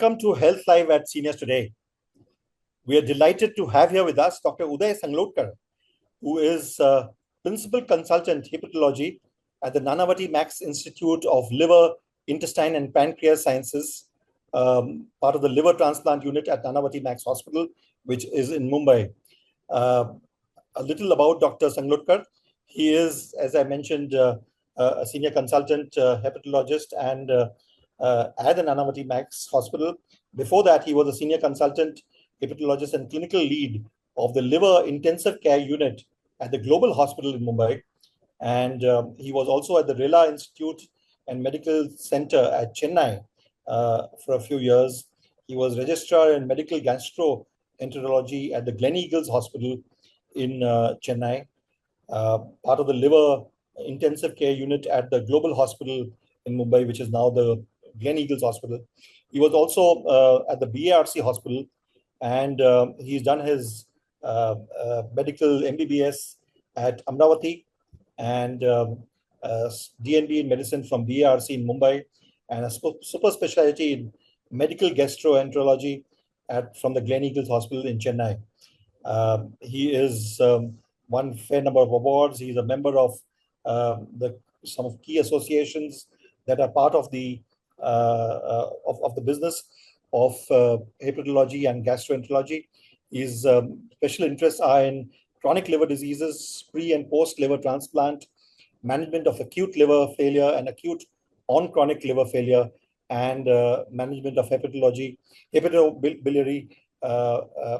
Welcome to Health Live at Seniors Today. We are delighted to have here with us Dr. Uday Sanglodkar, who is Principal Consultant Hepatology at the Nanavati Max Institute of Liver, Intestine and Pancreas Sciences, part of the liver transplant unit at Nanavati Max Hospital, which is in Mumbai. A little about Dr. Sanglodkar. He is, as I mentioned, a senior consultant hepatologist and at the Nanavati Max Hospital. Before that, he was a senior consultant hepatologist and clinical lead of the liver intensive care unit at the Global Hospital in Mumbai. And he was also at the Rela Institute and Medical Center at Chennai for a few years. He was Registrar in Medical Gastroenterology at the Glen Eagles Hospital in Chennai, part of the liver intensive care unit at the Global Hospital in Mumbai, which is now the Glen Eagles Hospital. He was also at the BARC Hospital, and he's done his medical MBBS at Amravati and DNB in medicine from BARC in Mumbai, and a super specialty in medical gastroenterology from the Glen Eagles Hospital in Chennai. He is won fair number of awards. He's a member of some of key associations that are part of the business of hepatology and gastroenterology. His special interests are in chronic liver diseases, pre and post liver transplant, management of acute liver failure and acute on chronic liver failure, and management of hepatobiliary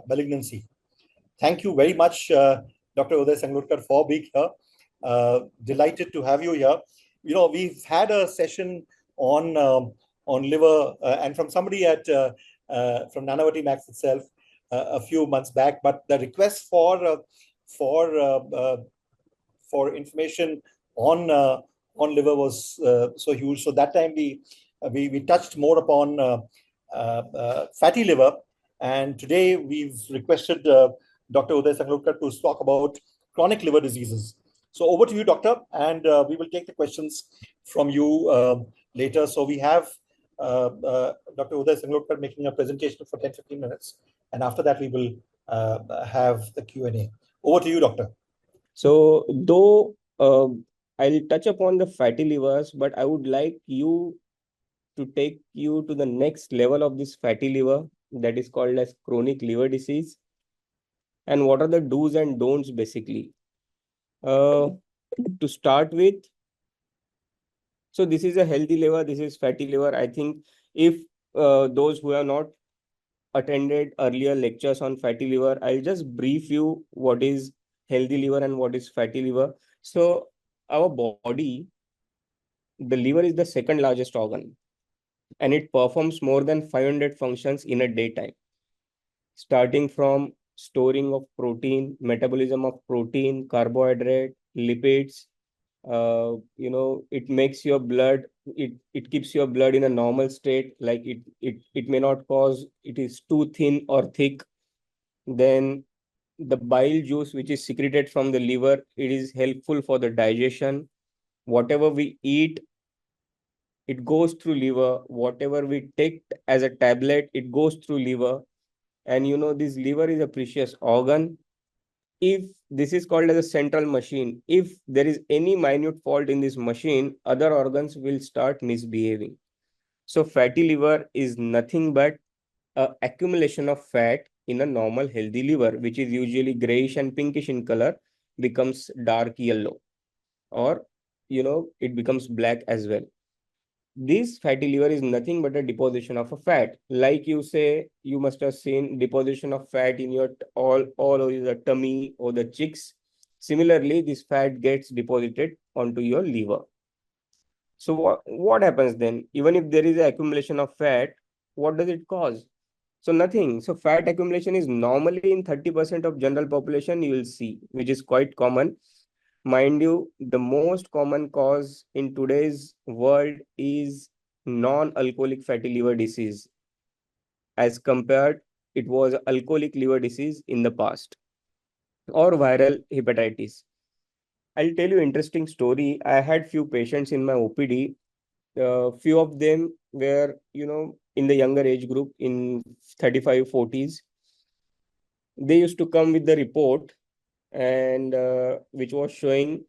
malignancy. Thank you very much, Dr. Uday Sanglodkar, for being here. Delighted to have you here. You know, we've had a session on liver and from somebody at from Nanavati Max itself a few months back, but the request for information on liver was so huge. So that time we touched more upon fatty liver, and today we've requested Dr. Uday Sanglodkar to talk about chronic liver diseases. So over to you, doctor, and we will take the questions from you later. So we have Dr. Uday Sanglodkar making a presentation for 10-15 minutes, and after that we will have the Q&A. Over to you, doctor. So though I'll touch upon the fatty livers, but I would like you to take you to the next level of this fatty liver, that is called as chronic liver disease. And what are the do's and don'ts basically? To start with, so this is a healthy liver, this is fatty liver. I think if those who have not attended earlier lectures on fatty liver, I'll just brief you what is healthy liver and what is fatty liver. So our body, the liver is the second largest organ, and it performs more than 500 functions in a daytime, starting from storing of protein, metabolism of protein, carbohydrate, lipids. It makes your blood, it keeps your blood in a normal state, like it may not cause it is too thin or thick. Then the bile juice which is secreted from the liver, it is helpful for the digestion. Whatever we eat, it goes through liver. Whatever we take as a tablet, it goes through liver. And this liver is a precious organ. If this is called as a central machine, if there is any minute fault in this machine, other organs will start misbehaving. So fatty liver is nothing but an accumulation of fat in a normal healthy liver, which is usually grayish and pinkish in color, becomes dark yellow, or it becomes black as well. This fatty liver is nothing but a deposition of a fat. Like you say, you must have seen deposition of fat in your all over the tummy or the cheeks. Similarly, this fat gets deposited onto your liver. So what happens then? Even if there is an accumulation of fat, what does it cause? So nothing. So fat accumulation is normally in 30% of general population you will see, which is quite common. Mind you, the most common cause in today's world is non-alcoholic fatty liver disease. As compared, it was alcoholic liver disease in the past, or viral hepatitis. I'll tell you an interesting story. I had few patients in my OPD Few of them were, in the younger age group, in 35, 40s. They used to come with the report, and which was showing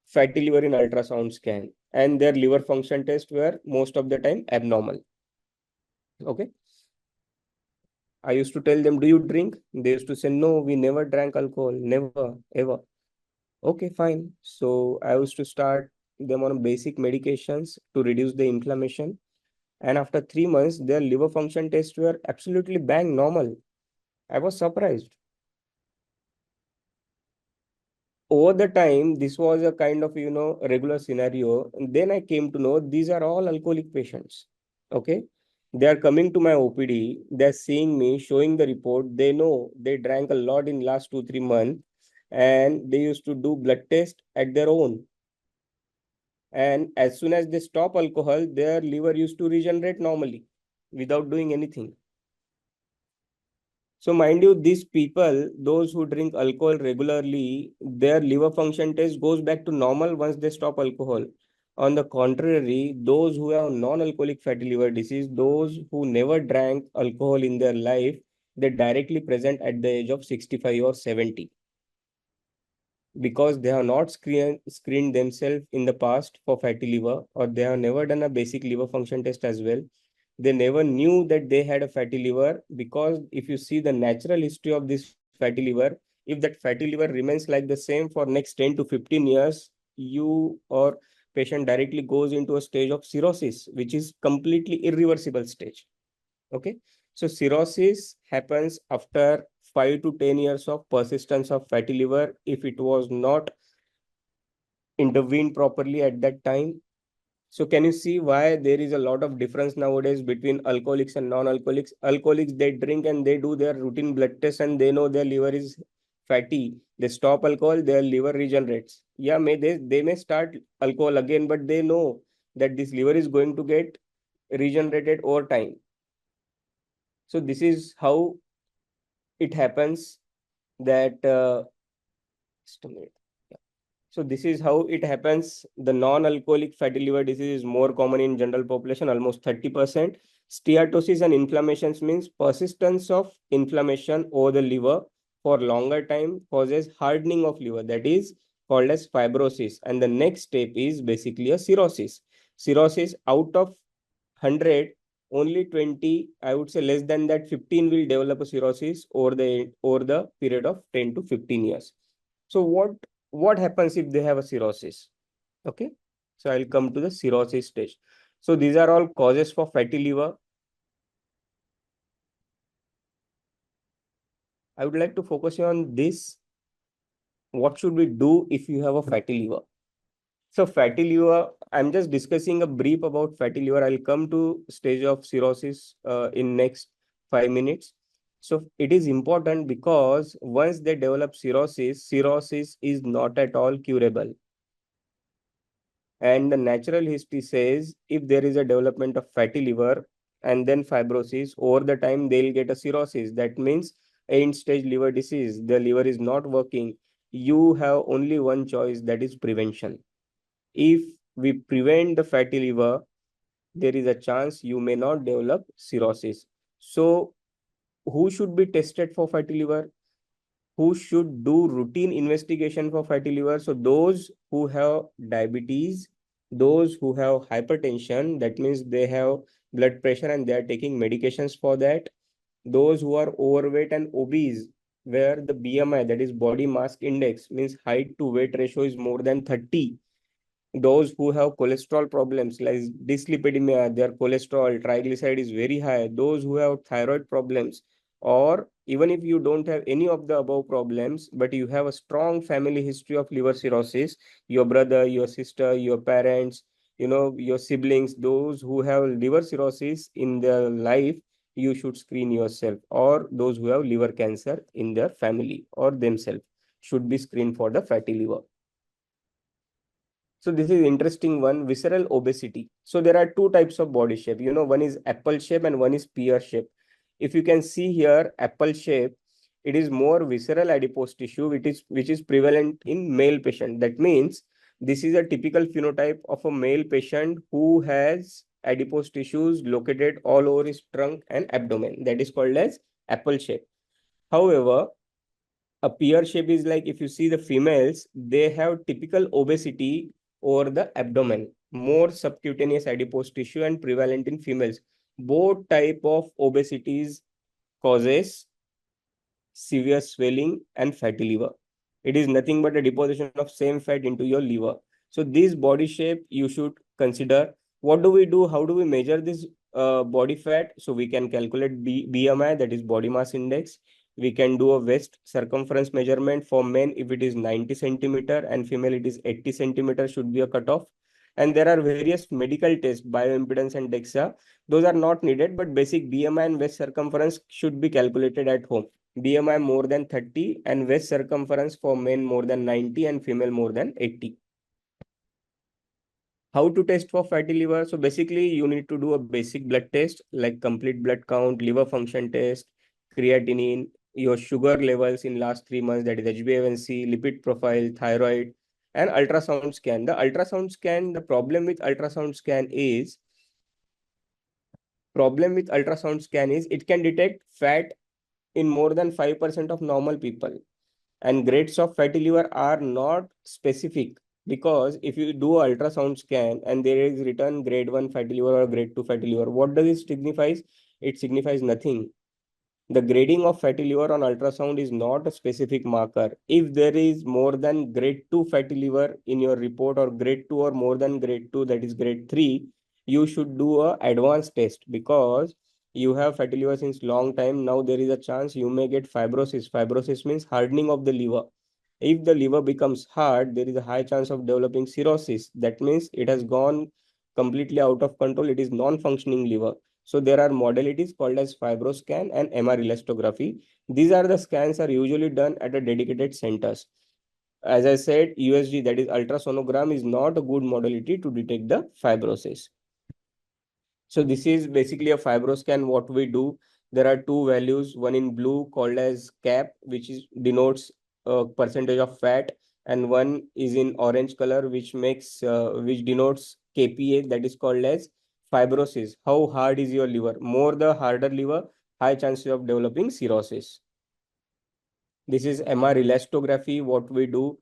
fatty liver in ultrasound scan, and their liver function tests were most of the time abnormal. Okay. I used to tell them, do you drink? They used to say, no, we never drank alcohol, never, ever. Okay, fine. So I used to start them on basic medications to reduce the inflammation. And after 3 months, their liver function tests were absolutely bang normal. I was surprised. Over the time, this was a kind of, regular scenario. And then I came to know these are all alcoholic patients. Okay. They are coming to my OPD. They're seeing me, showing the report. They know they drank a lot in last 2, 3 months, and they used to do blood test at their own. And as soon as they stop alcohol, their liver used to regenerate normally without doing anything. So mind you, these people, those who drink alcohol regularly, their liver function test goes back to normal once they stop alcohol. On the contrary, those who have non-alcoholic fatty liver disease, those who never drank alcohol in their life, they directly present at the age of 65 or 70, because they have not screened themselves in the past for fatty liver, or they have never done a basic liver function test as well. They never knew that they had a fatty liver, because if you see the natural history of this fatty liver, if that fatty liver remains like the same for next 10 to 15 years, you or patient directly goes into a stage of cirrhosis, which is completely irreversible stage. Okay. So cirrhosis happens after 5 to 10 years of persistence of fatty liver if it was not intervened properly at that time. So can you see why there is a lot of difference nowadays between alcoholics and non-alcoholics? Alcoholics, they drink and they do their routine blood test and they know their liver is fatty. They stop alcohol, their liver regenerates. Yeah, they may start alcohol again, but they know that this liver is going to get regenerated over time. So this is how it happens that just a minute. Yeah. So this is how it happens. The non-alcoholic fatty liver disease is more common in general population, almost 30%. Steatosis and inflammations means persistence of inflammation over the liver for longer time causes hardening of liver. That is called as fibrosis. And the next step is basically a cirrhosis. Cirrhosis, out of 100, only 20, I would say less than that, 15 will develop a cirrhosis over the period of 10 to 15 years. So what happens if they have a cirrhosis? Okay. So I'll come to the cirrhosis stage. So these are all causes for fatty liver. I would like to focus on this. What should we do if you have a fatty liver? So fatty liver, I'm just discussing a brief about fatty liver. I'll come to stage of cirrhosis in next 5 minutes. So it is important because once they develop cirrhosis, cirrhosis is not at all curable. And the natural history says if there is a development of fatty liver and then fibrosis, over the time they'll get a cirrhosis. That means end stage liver disease. The liver is not working. You have only one choice, that is prevention. If we prevent the fatty liver, there is a chance you may not develop cirrhosis. So who should be tested for fatty liver? Who should do routine investigation for fatty liver? So those who have diabetes, those who have hypertension, that means they have blood pressure and they are taking medications for that. Those who are overweight and obese, where the BMI, that is body mass index, means height to weight ratio is more than 30. Those who have cholesterol problems like dyslipidemia, their cholesterol triglyceride is very high. Those who have thyroid problems, or even if you don't have any of the above problems but you have a strong family history of liver cirrhosis, your brother, your sister, your parents, your siblings, those who have liver cirrhosis in their life, you should screen yourself. Or those who have liver cancer in their family or themselves should be screened for the fatty liver. So this is interesting one, visceral obesity. So there are two types of body shape. One is apple shape and one is pear shape. If you can see here, apple shape, it is more visceral adipose tissue, which is prevalent in male patient. That means This is a typical phenotype of a male patient who has adipose tissues located all over his trunk and abdomen. That is called as apple shape. However, a pear shape is like, if you see the females, they have typical obesity over the abdomen, more subcutaneous adipose tissue and prevalent in females. Both type of obesities causes severe swelling and fatty liver. It is nothing but a deposition of same fat into your liver. So this body shape you should consider. What do we do? How do we measure this body fat? So we can calculate BMI, that is body mass index. We can do a waist circumference measurement for men. If it is 90 centimeter and female it is 80 centimeter should be a cutoff. And there are various medical tests, bioimpedance and DEXA. Those are not needed, but basic BMI and waist circumference should be calculated at home. BMI more than 30 and waist circumference for men more than 90 and female more than 80. How to test for fatty liver? So basically you need to do a basic blood test like complete blood count, liver function test, creatinine, your sugar levels in last 3 months, that is HbA1c, lipid profile, thyroid, and ultrasound scan. The problem with ultrasound scan is it can detect fat in more than 5% of normal people. And grades of fatty liver are not specific, because if you do an ultrasound scan and there is written grade 1 fatty liver or grade 2 fatty liver, what does it signify? It signifies nothing. The grading of fatty liver on ultrasound is not a specific marker. If there is more than grade 2 fatty liver in your report, or grade 2 or more than grade 2, that is grade 3, you should do a advanced test, because you have fatty liver since long time. Now there is a chance you may get fibrosis. Fibrosis means hardening of the liver. If the liver becomes hard, there is a high chance of developing cirrhosis. That means it has gone completely out of control. It is non-functioning liver. So there are modalities called as fibroscan and MR elastography. These are the scans are usually done at a dedicated centers. As I said, USG, that is ultrasonogram, is not a good modality to detect the fibrosis. So this is basically a fibroscan. What we do, there are two values, one in blue called as cap, which is denotes percentage of fat, and one is in orange color, which denotes KPA, that is called as fibrosis. How hard is your liver? More the harder liver, high chances of developing cirrhosis. This is MR elastography, what we do,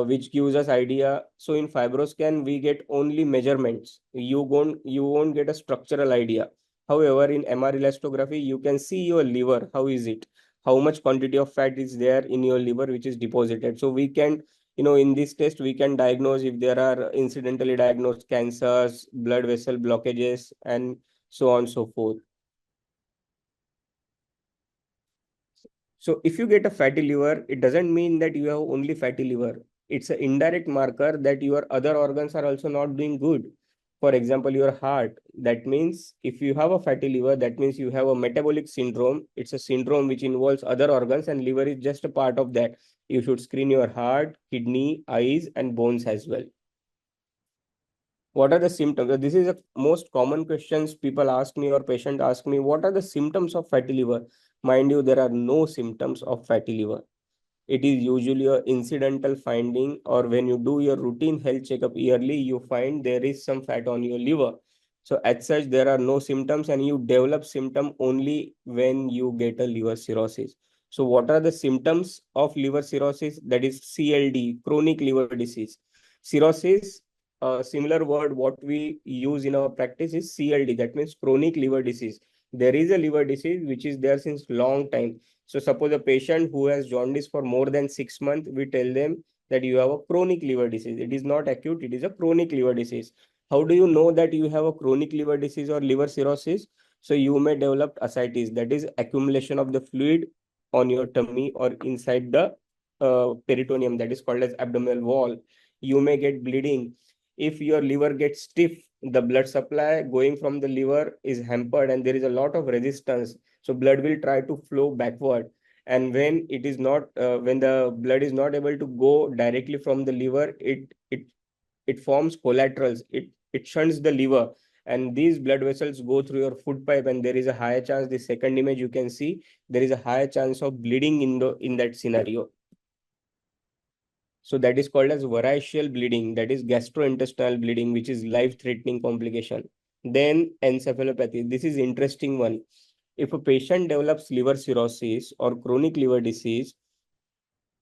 which gives us idea. So in fibroscan, we get only measurements. You won't get a structural idea. However, in MR elastography, you can see your liver. How is it? How much quantity of fat is there in your liver, which is deposited. So we can, in this test, we can diagnose if there are incidentally diagnosed cancers, blood vessel blockages, and so on and so forth. So if you get a fatty liver, it doesn't mean that you have only fatty liver. It's an indirect marker that your other organs are also not doing good. For example, your heart. That means if you have a fatty liver, that means you have a metabolic syndrome. It's a syndrome which involves other organs, and liver is just a part of that. You should screen your heart, kidney, eyes, and bones as well. What are the symptoms? This is the most common questions people ask me, or patient ask me, what are the symptoms of fatty liver? Mind you, there are no symptoms of fatty liver. It is usually a incidental finding, or when you do your routine health checkup yearly, you find there is some fat on your liver. So as such, there are no symptoms, and you develop symptom only when you get a liver cirrhosis. So what are the symptoms of liver cirrhosis? That is CLD, chronic liver disease. Cirrhosis, a similar word what we use in our practice is CLD. That means chronic liver disease. There is a liver disease which is there since long time. So suppose a patient who has jaundice for more than 6 months, we tell them that you have a chronic liver disease. It is not acute, it is a chronic liver disease. How do you know that you have a chronic liver disease or liver cirrhosis? So you may develop ascites, that is accumulation of the fluid on your tummy or inside the peritoneum, that is called as abdominal wall. You may get bleeding. If your liver gets stiff, the blood supply going from the liver is hampered and there is a lot of resistance, so blood will try to flow backward. And when it is not when the blood is not able to go directly from the liver, it forms collaterals. It shunts the liver, and these blood vessels go through your food pipe, and there is a higher chance, the second image you can see, there is a higher chance of bleeding in that scenario. So that is called as variceal bleeding, that is gastrointestinal bleeding, which is life-threatening complication. Then encephalopathy. This is interesting one. If a patient develops liver cirrhosis or chronic liver disease,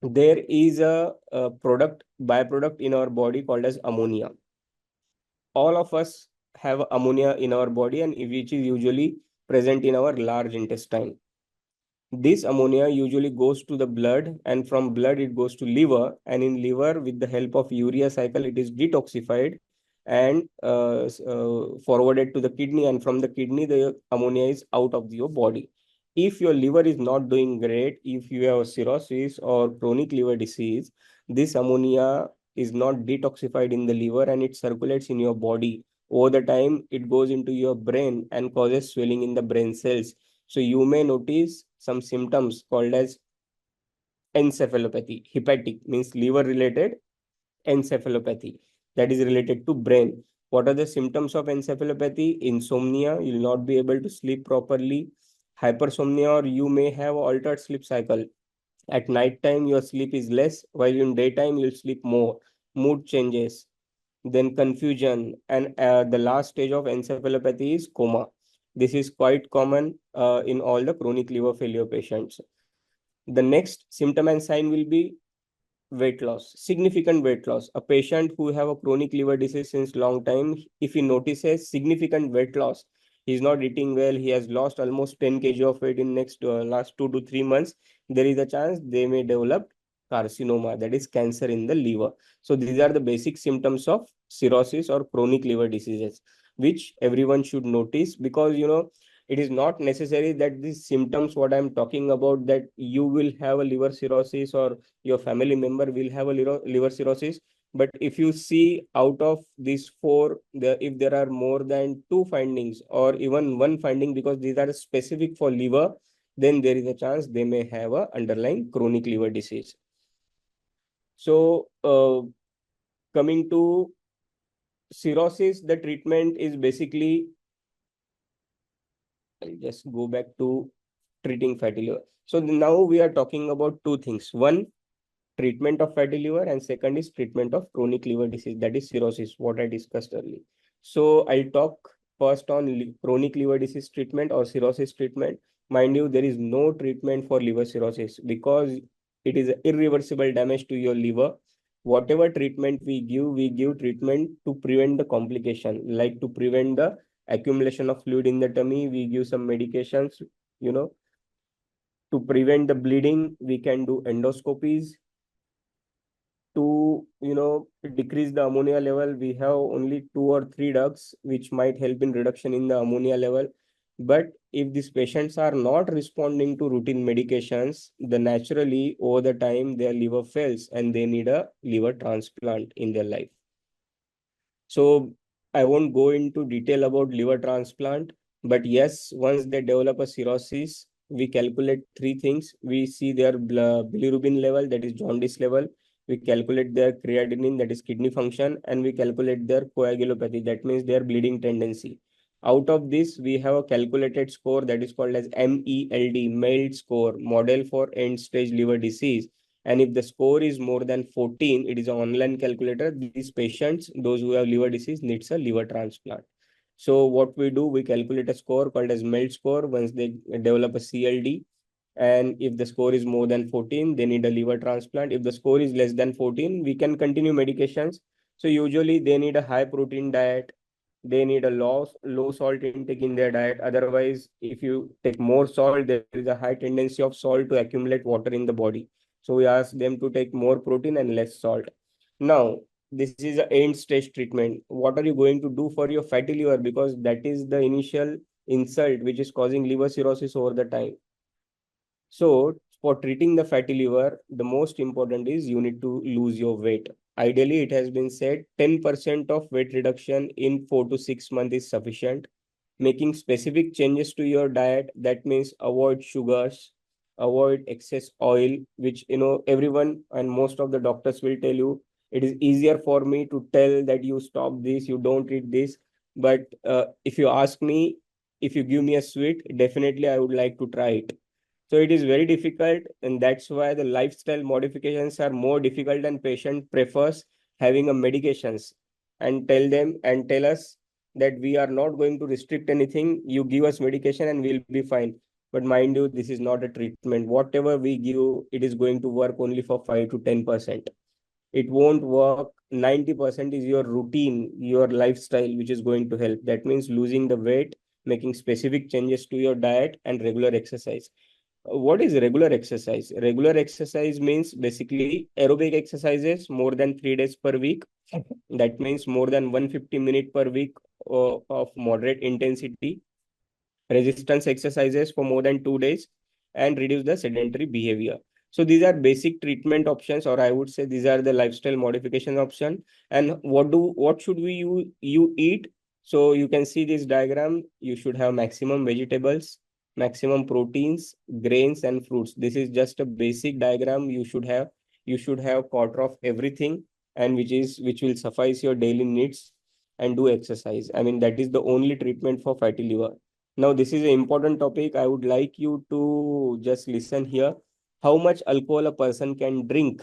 there is a byproduct in our body called as ammonia. All of us have ammonia in our body, and which is usually present in our large intestine. This ammonia usually goes to the blood, and from blood it goes to liver, and in liver, with the help of urea cycle, it is detoxified and forwarded to the kidney, and from the kidney the ammonia is out of your body. If your liver is not doing great, if you have cirrhosis or chronic liver disease, this ammonia is not detoxified in the liver and it circulates in your body. Over the time, it goes into your brain and causes swelling in the brain cells. So you may notice some symptoms called as encephalopathy. Hepatic means liver related encephalopathy, that is related to brain. What are the symptoms of encephalopathy? Insomnia, you'll not be able to sleep properly. Hypersomnia, or you may have altered sleep cycle. At night time, your sleep is less, while in daytime, you'll sleep more. Mood changes, then confusion, and the last stage of encephalopathy is coma. This is quite common in all the chronic liver failure patients. The next symptom and sign will be weight loss, significant weight loss. A patient who have a chronic liver disease since long time, if he notices significant weight loss, he's not eating well, he has lost almost 10 kg of weight in next last 2 to 3 months, there is a chance they may develop carcinoma, that is cancer in the liver. So these are the basic symptoms of cirrhosis or chronic liver diseases, which everyone should notice, because it is not necessary that these symptoms what I'm talking about, that you will have a liver cirrhosis or your family member will have a liver cirrhosis. But if you see out of these four, if there are more than two findings or even one finding, because these are specific for liver, then there is a chance they may have a underlying chronic liver disease. So coming to cirrhosis, the treatment is basically, I'll just go back to treating fatty liver. So now we are talking about two things. One, treatment of fatty liver, and second is treatment of chronic liver disease, that is cirrhosis, what I discussed earlier. So I'll talk first on chronic liver disease treatment or cirrhosis treatment. Mind you, there is no treatment for liver cirrhosis because it is irreversible damage to your liver. Whatever treatment we give treatment to prevent the complication, like to prevent the accumulation of fluid in the tummy. We give some medications, you know, to prevent the bleeding. We can do endoscopies to decrease the ammonia level. We have only 2 or 3 drugs which might help in reduction in the ammonia level. But if these patients are not responding to routine medications, then naturally over the time their liver fails and they need a liver transplant in their life. So I won't go into detail about liver transplant, but yes, once they develop a cirrhosis, we calculate three things. We see their bilirubin level, that is jaundice level. We calculate their creatinine, that is kidney function, and we calculate their coagulopathy, that means their bleeding tendency. Out of this, we have a calculated score that is called as MELD, MELD score, model for end stage liver disease. And if the score is more than 14, it is an online calculator. These patients, those who have liver disease, needs a liver transplant. So what we do, we calculate a score called as MELD score once they develop a CLD. And if the score is more than 14, they need a liver transplant. If the score is less than 14, we can continue medications. So usually they need a high protein diet. They need a low salt intake in their diet. Otherwise, if you take more salt, there is a high tendency of salt to accumulate water in the body. So we ask them to take more protein and less salt. Now, this is an end stage treatment. What are you going to do for your fatty liver? Because that is the initial insult which is causing liver cirrhosis over the time. So for treating the fatty liver, the most important is you need to lose your weight. Ideally, it has been said 10% of weight reduction in 4 to 6 months is sufficient. Making specific changes to your diet, that means avoid sugars, avoid excess oil, which everyone and most of the doctors will tell you. It is easier for me to tell that you stop this, you don't eat this. But if you ask me, if you give me a sweet, definitely I would like to try it. So it is very difficult, and that's why the lifestyle modifications are more difficult, and patient prefers having a medications and tell us that we are not going to restrict anything. You give us medication and we'll be fine. But mind you, this is not a treatment. Whatever we give, it is going to work only for 5 to 10%. It won't work. 90% is your routine, your lifestyle, which is going to help. That means losing the weight, making specific changes to your diet, and regular exercise. What is regular exercise? Regular exercise means basically aerobic exercises more than 3 days per week. That means more than 150 minutes per week of moderate intensity. Resistance exercises for more than 2 days, and reduce the sedentary behavior. So these are basic treatment options, or I would say these are the lifestyle modification option. And what should you eat? So you can see this diagram. You should have maximum vegetables, maximum proteins, grains, and fruits. This is just a basic diagram. You should have quarter of everything, and which will suffice your daily needs. And do exercise. I mean, that is the only treatment for fatty liver. Now, this is an important topic. I would like you to just listen here. How much alcohol a person can drink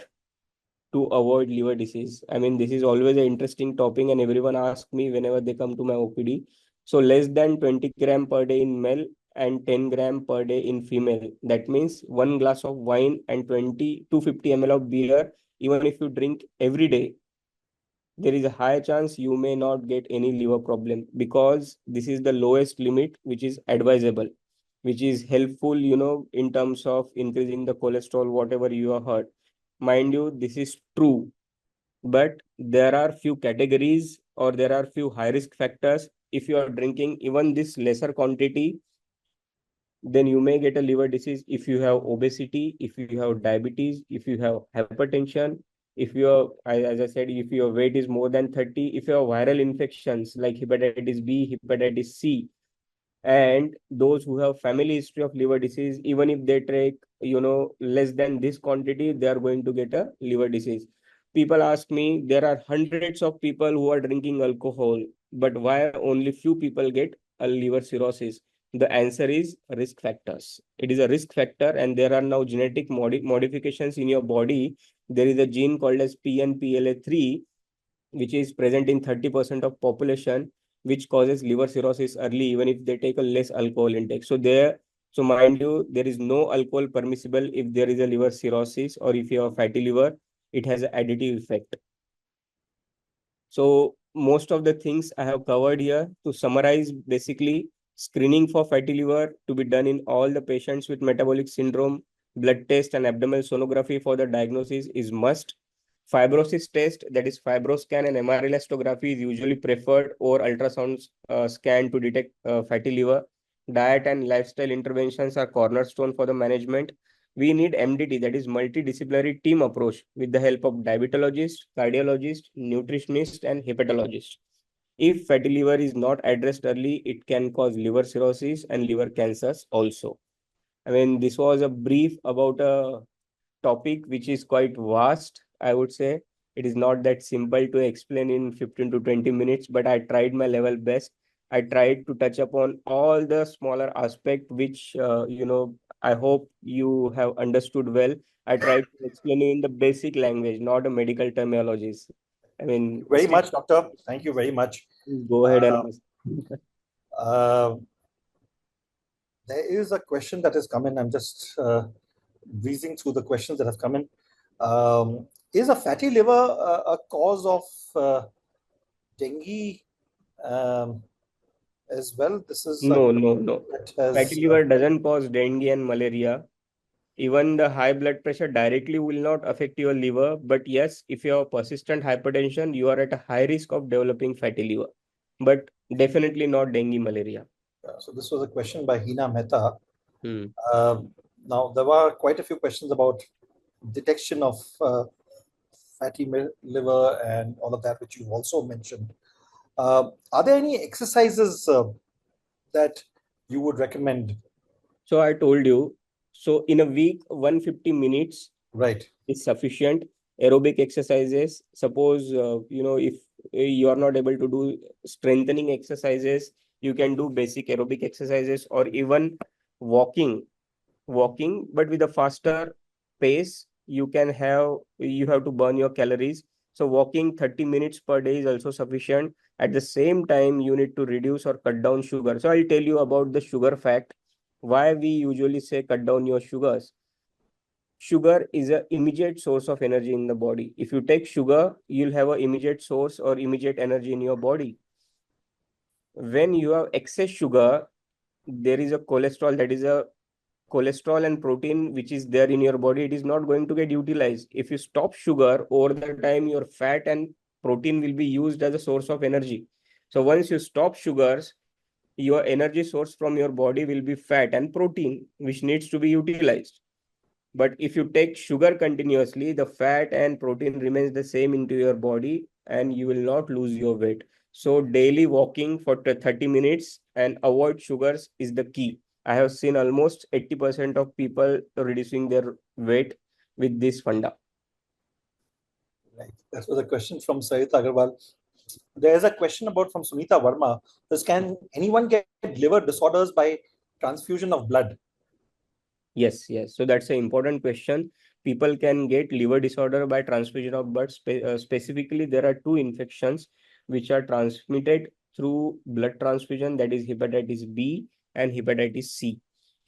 to avoid liver disease? I mean, this is always an interesting topic, and everyone asks me whenever they come to my OPD. So, less than 20 gram per day in male and 10 gram per day in female. That means one glass of wine and 250 ml of beer. Even if you drink every day, there is a high chance you may not get any liver problem, because this is the lowest limit which is advisable, which is helpful, in terms of increasing the cholesterol, whatever you have heard. Mind you, this is true, but there are few categories, or there are few high risk factors. If you are drinking even this lesser quantity, then you may get a liver disease. If you have obesity, if you have diabetes, if you have hypertension, if your, as I said, if your weight is more than 30, if you have viral infections like hepatitis B, hepatitis C, and those who have family history of liver disease, even if they take, less than this quantity, they are going to get a liver disease. People ask me, there are hundreds of people who are drinking alcohol, but why only few people get a liver cirrhosis? The answer is risk factors. It is a risk factor, and there are now genetic modifications in your body. There is a gene called as PNPLA3, which is present in 30% of population, which causes liver cirrhosis early, even if they take a less alcohol intake. So mind you, there is no alcohol permissible if there is a liver cirrhosis, or if you have fatty liver, it has an additive effect. So most of the things I have covered here. To summarize, basically, screening for fatty liver to be done in all the patients with metabolic syndrome. Blood test and abdominal sonography for the diagnosis is must. Fibrosis test, that is fibroscan and MR elastography, is usually preferred, or ultrasound scan to detect fatty liver. Diet and lifestyle interventions are cornerstone for the management. We need MDT, that is multidisciplinary team approach, with the help of diabetologist, cardiologist, nutritionist, and hepatologist. If fatty liver is not addressed early, it can cause liver cirrhosis and liver cancers also. I mean, this was a brief about a topic which is quite vast, I would say. It is not that simple to explain in 15 to 20 minutes, but I tried my level best. I tried to touch upon all the smaller aspect, which, I hope you have understood well. I tried to explain it in the basic language, not a medical terminologies. I mean, Very still, much, doctor. Thank you very much. go ahead and Uh, ask. uh, there is a question that has come in. I'm just breezing through the questions that have come in. Is a fatty liver a cause of dengue as well? This is a No, no, no. that has Fatty liver doesn't cause dengue and malaria. Even the high blood pressure directly will not affect your liver. But yes, if you have persistent hypertension, you are at a high risk of developing fatty liver. But definitely not dengue malaria. so. This was a question by Hina Mehta. Hmm. Now there were quite a few questions about detection of fatty liver and all of that, which you've also mentioned. Are there any exercises that you would recommend? So I told you, so in a week, 150 minutes Right. is sufficient. Aerobic exercises, suppose, if you are not able to do strengthening exercises, you can do basic aerobic exercises, or even walking. walking, but with a faster pace. You have to burn your calories. So walking 30 minutes per day is also sufficient. At the same time, you need to reduce or cut down sugar. So I'll tell you about the sugar fact. Why we usually say cut down your sugars. Sugar is an immediate source of energy in the body. If you take sugar, you'll have an immediate source or immediate energy in your body. When you have excess sugar, there is a cholesterol, that is a cholesterol and protein which is there in your body. It is not going to get utilized. If you stop sugar, over the time your fat and protein will be used as a source of energy. So once you stop sugars, your energy source from your body will be fat and protein, which needs to be utilized. But if you take sugar continuously, the fat and protein remains the same into your body and you will not lose your weight. So daily walking for 30 minutes and avoid sugars is the key. I have seen almost 80% of people reducing their weight with this funda. Right. That was a question from Sayed Agarwal. There is a question about from Sunita Verma. Can anyone get liver disorders by transfusion of blood? Yes. So that's an important question. People can get liver disorder by transfusion of blood. Specifically, there are two infections which are transmitted through blood transfusion, that is hepatitis B and hepatitis C.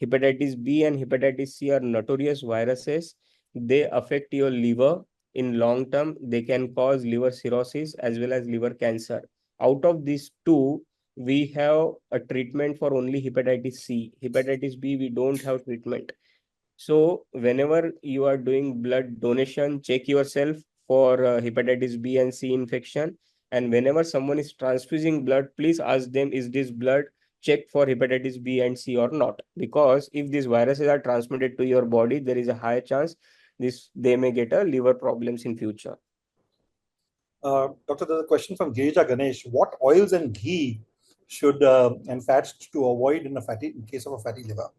Hepatitis B and hepatitis C are notorious viruses. They affect your liver in long term. They can cause liver cirrhosis as well as liver cancer. Out of these two, we have a treatment for only hepatitis C. Hepatitis B, we don't have treatment. So whenever you are doing blood donation, check yourself for hepatitis B and C infection. And whenever someone is transfusing blood, please ask them, is this blood checked for hepatitis B and C or not? Because if these viruses are transmitted to your body, there is a high chance they may get a liver problems in future. Doctor, there's a question from Girija Ganesh. What oils and ghee should and fats to avoid in case of a fatty liver?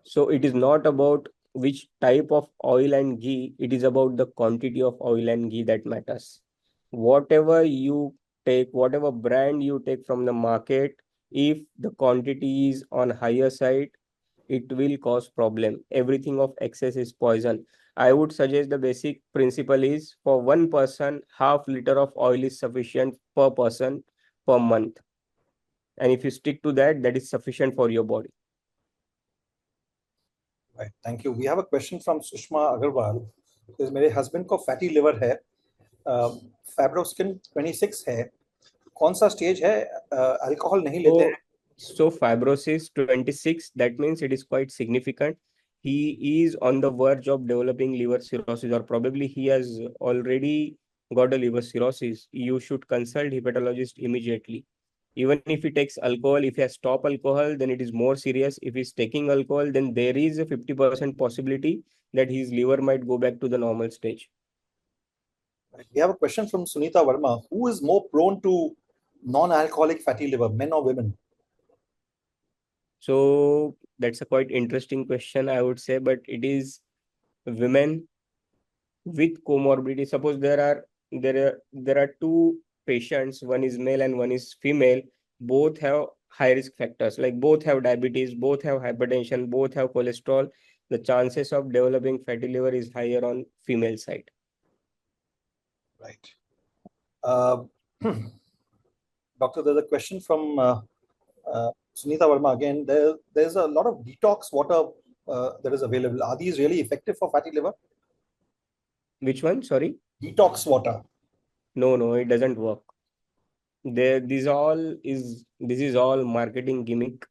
So it is not about which type of oil and ghee, it is about the quantity of oil and ghee that matters. Whatever you take, whatever brand you take from the market, if the quantity is on higher side, it will cause problem. Everything of excess is poison. I would suggest the basic principle is for one person, half liter of oil is sufficient per person per month. And if you stick to that, that is sufficient for your body. Right. Thank you. We have a question from Sushma Agarwal. मेरे husband को fatty liver है, फाइब्रोस्किन 26 है, कौन सा stage है, alcohol नहीं लेते हैं? So fibrosis 26, that means it is quite significant. He is on the verge of developing liver cirrhosis, or probably he has already got a liver cirrhosis. You should consult hepatologist immediately. Even if he takes alcohol, if he has stopped alcohol, then it is more serious. If he's taking alcohol, then there is a 50% possibility that his liver might go back to the normal stage. We have a question from Sunita Verma. Who is more prone to non-alcoholic fatty liver, men or women? So that's a quite interesting question, I would say, but it is women with comorbidity. Suppose there are two patients, one is male and one is female. Both have high risk factors, like both have diabetes, both have hypertension, both have cholesterol. The chances of developing fatty liver is higher on female side. Right. Doctor, there's a question from Sunita Verma again. There's a lot of detox water that is available. Are these really effective for fatty liver? Which one? Sorry? Detox water. No, it doesn't work. This is all marketing gimmick.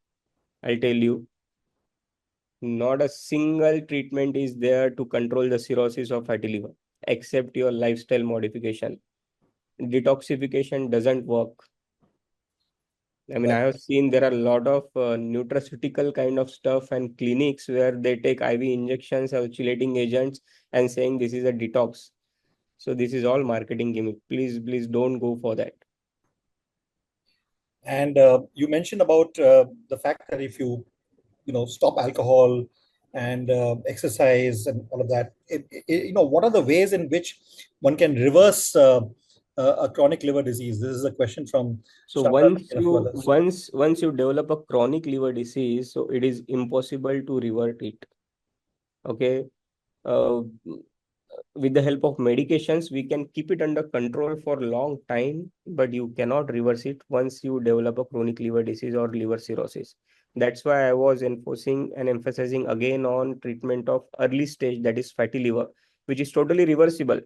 I'll tell you. Not a single treatment is there to control the cirrhosis of fatty liver, except your lifestyle modification. Detoxification doesn't work. I mean, I have seen there are a lot of nutraceutical kind of stuff and clinics where they take IV injections or chelating agents and saying this is a detox. So this is all marketing gimmick. Please don't go for that. And you mentioned about the fact that if you stop alcohol and exercise and all of that, what are the ways in which one can reverse a chronic liver disease? This is a question from So once you develop a chronic liver disease, so it is impossible to revert it. Okay. With the help of medications, we can keep it under control for a long time, but you cannot reverse it once you develop a chronic liver disease or liver cirrhosis. That's why I was enforcing and emphasizing again on treatment of early stage, that is fatty liver, which is totally reversible.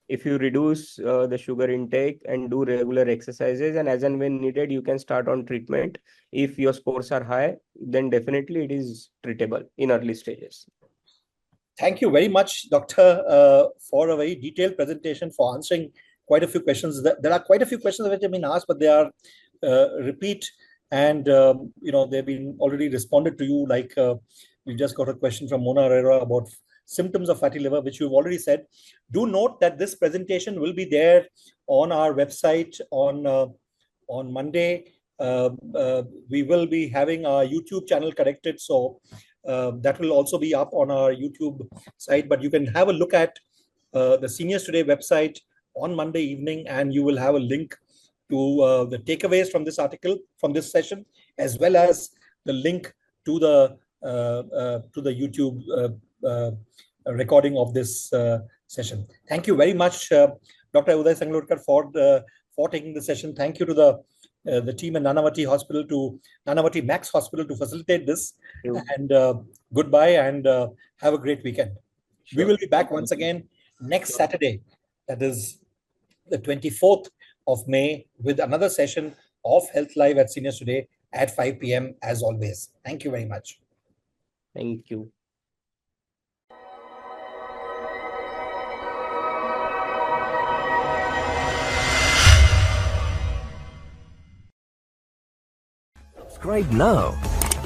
If you reduce the sugar intake and do regular exercises, and as and when needed, you can start on treatment. If your scores are high, then definitely it is treatable in early stages. Thank you very much, Doctor, for a very detailed presentation, for answering quite a few questions. There are quite a few questions which have been asked, but they are repeat, and they've been already responded to you. Like we just got a question from Mona Herrera about symptoms of fatty liver, which you've already said. Do note that this presentation will be there on our website on Monday. We will be having our YouTube channel connected, so that will also be up on our YouTube site. But you can have a look at the Seniors Today website on Monday evening, and you will have a link to the takeaways from this article, from this session, as well as the link to the YouTube recording of this session. Thank you very much, Dr. Uday Sanglodkar, for taking the session. Thank you to the team at Nanavati Max Hospital to facilitate this. And goodbye, and have a great weekend. Sure. We will be back once again next Saturday, that is the 24th of May, with another session of Health Live at Seniors Today at 5 p.m. as always. Thank you very much. Thank you. Subscribe now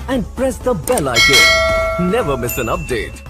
and press the bell icon. Never miss an update.